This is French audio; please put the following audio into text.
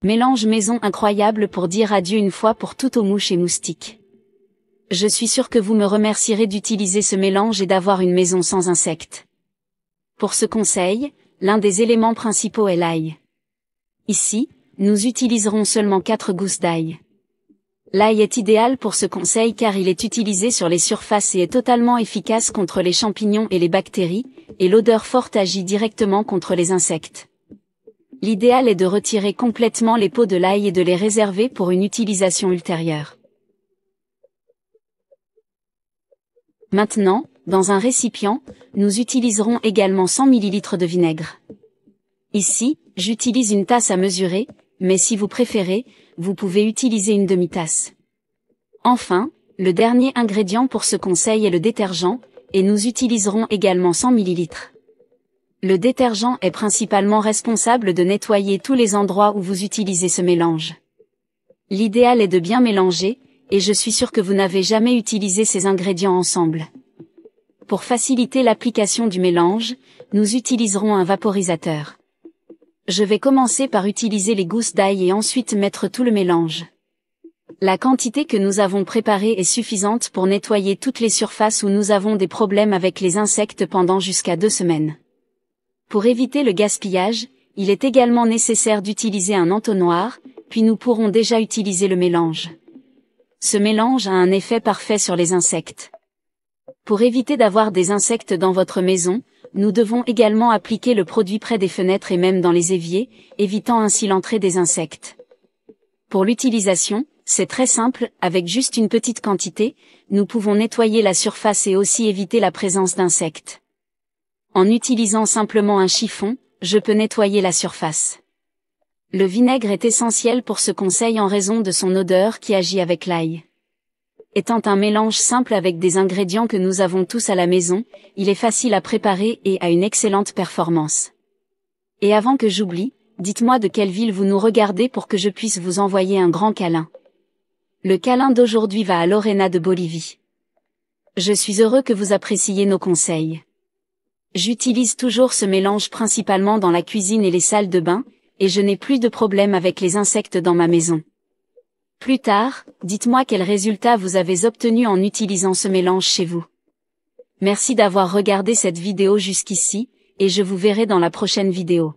Mélange maison incroyable pour dire adieu une fois pour toutes aux mouches et moustiques. Je suis sûr que vous me remercierez d'utiliser ce mélange et d'avoir une maison sans insectes. Pour ce conseil, l'un des éléments principaux est l'ail. Ici, nous utiliserons seulement 4 gousses d'ail. L'ail est idéal pour ce conseil car il est utilisé sur les surfaces et est totalement efficace contre les champignons et les bactéries, et l'odeur forte agit directement contre les insectes. L'idéal est de retirer complètement les peaux de l'ail et de les réserver pour une utilisation ultérieure. Maintenant, dans un récipient, nous utiliserons également 100 ml de vinaigre. Ici, j'utilise une tasse à mesurer, mais si vous préférez, vous pouvez utiliser une demi-tasse. Enfin, le dernier ingrédient pour ce conseil est le détergent, et nous utiliserons également 100 ml. Le détergent est principalement responsable de nettoyer tous les endroits où vous utilisez ce mélange. L'idéal est de bien mélanger, et je suis sûr que vous n'avez jamais utilisé ces ingrédients ensemble. Pour faciliter l'application du mélange, nous utiliserons un vaporisateur. Je vais commencer par utiliser les gousses d'ail et ensuite mettre tout le mélange. La quantité que nous avons préparée est suffisante pour nettoyer toutes les surfaces où nous avons des problèmes avec les insectes pendant jusqu'à 2 semaines. Pour éviter le gaspillage, il est également nécessaire d'utiliser un entonnoir, puis nous pourrons déjà utiliser le mélange. Ce mélange a un effet parfait sur les insectes. Pour éviter d'avoir des insectes dans votre maison, nous devons également appliquer le produit près des fenêtres et même dans les éviers, évitant ainsi l'entrée des insectes. Pour l'utilisation, c'est très simple, avec juste une petite quantité, nous pouvons nettoyer la surface et aussi éviter la présence d'insectes. En utilisant simplement un chiffon, je peux nettoyer la surface. Le vinaigre est essentiel pour ce conseil en raison de son odeur qui agit avec l'ail. Étant un mélange simple avec des ingrédients que nous avons tous à la maison, il est facile à préparer et a une excellente performance. Et avant que j'oublie, dites-moi de quelle ville vous nous regardez pour que je puisse vous envoyer un grand câlin. Le câlin d'aujourd'hui va à Lorena de Bolivie. Je suis heureux que vous appréciez nos conseils. J'utilise toujours ce mélange principalement dans la cuisine et les salles de bain, et je n'ai plus de problème avec les insectes dans ma maison. Plus tard, dites-moi quels résultats vous avez obtenus en utilisant ce mélange chez vous. Merci d'avoir regardé cette vidéo jusqu'ici, et je vous verrai dans la prochaine vidéo.